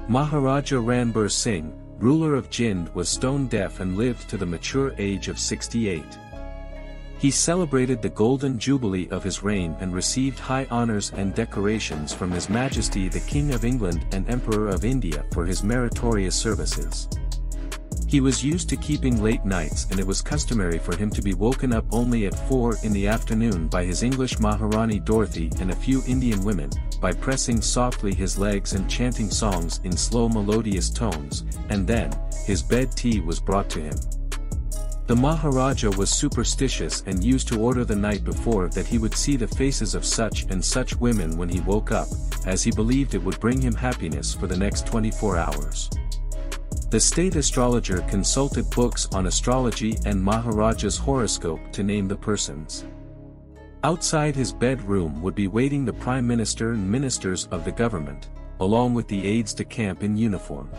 Maharaja Ranbir Singh, ruler of Jind, was stone deaf and lived to the mature age of 68. He celebrated the golden jubilee of his reign and received high honors and decorations from His Majesty the King of England and Emperor of India for his meritorious services. He was used to keeping late nights, and it was customary for him to be woken up only at 4 in the afternoon by his English Maharani Dorothy and a few Indian women, by pressing softly his legs and chanting songs in slow melodious tones, and then, his bed tea was brought to him. The Maharaja was superstitious and used to order the night before that he would see the faces of such and such women when he woke up, as he believed it would bring him happiness for the next 24 hours. The state astrologer consulted books on astrology and Maharaja's horoscope to name the persons. Outside his bedroom would be waiting the Prime Minister and ministers of the government, along with the aides-de-camp in uniform.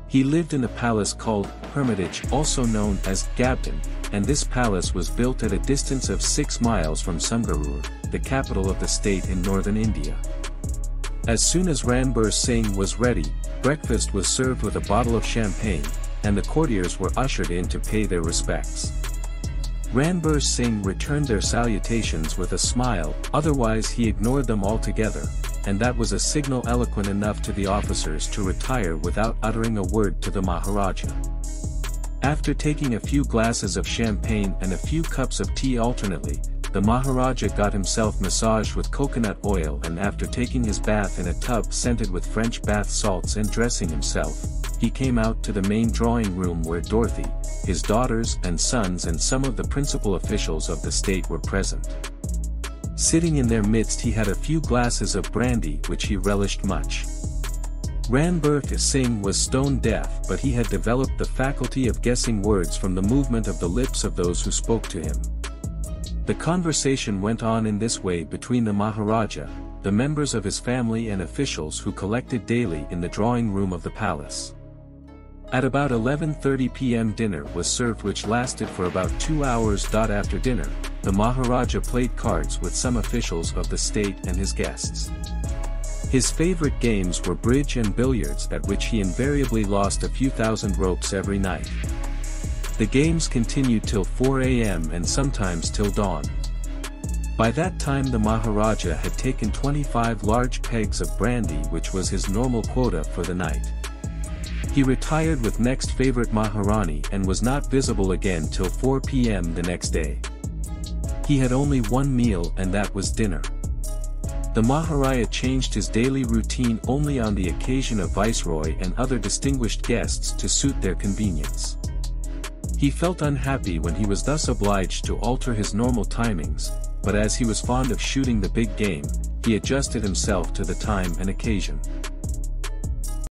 He lived in a palace called Hermitage, also known as Gabdan, and this palace was built at a distance of 6 miles from Sungarur, the capital of the state in northern India. As soon as Ranbir Singh was ready, breakfast was served with a bottle of champagne, and the courtiers were ushered in to pay their respects. Ranbir Singh returned their salutations with a smile, otherwise he ignored them altogether, and that was a signal eloquent enough to the officers to retire without uttering a word to the Maharaja. After taking a few glasses of champagne and a few cups of tea alternately, the Maharaja got himself massaged with coconut oil, and after taking his bath in a tub scented with French bath salts and dressing himself, he came out to the main drawing room where Dorothy, his daughters and sons and some of the principal officials of the state were present. Sitting in their midst he had a few glasses of brandy which he relished much. Ranbir Singh was stone deaf, but he had developed the faculty of guessing words from the movement of the lips of those who spoke to him. The conversation went on in this way between the Maharaja, the members of his family and officials who collected daily in the drawing room of the palace. At about 11:30 p.m. dinner was served, which lasted for about 2 hours. After dinner, the Maharaja played cards with some officials of the state and his guests. His favorite games were bridge and billiards, at which he invariably lost a few thousand ropes every night. The games continued till 4 a.m. and sometimes till dawn. By that time the Maharaja had taken 25 large pegs of brandy, which was his normal quota for the night. He retired with next favorite Maharani and was not visible again till 4 p.m. the next day. He had only one meal, and that was dinner. The Maharaja changed his daily routine only on the occasion of Viceroy and other distinguished guests to suit their convenience. He felt unhappy when he was thus obliged to alter his normal timings, but as he was fond of shooting the big game, he adjusted himself to the time and occasion.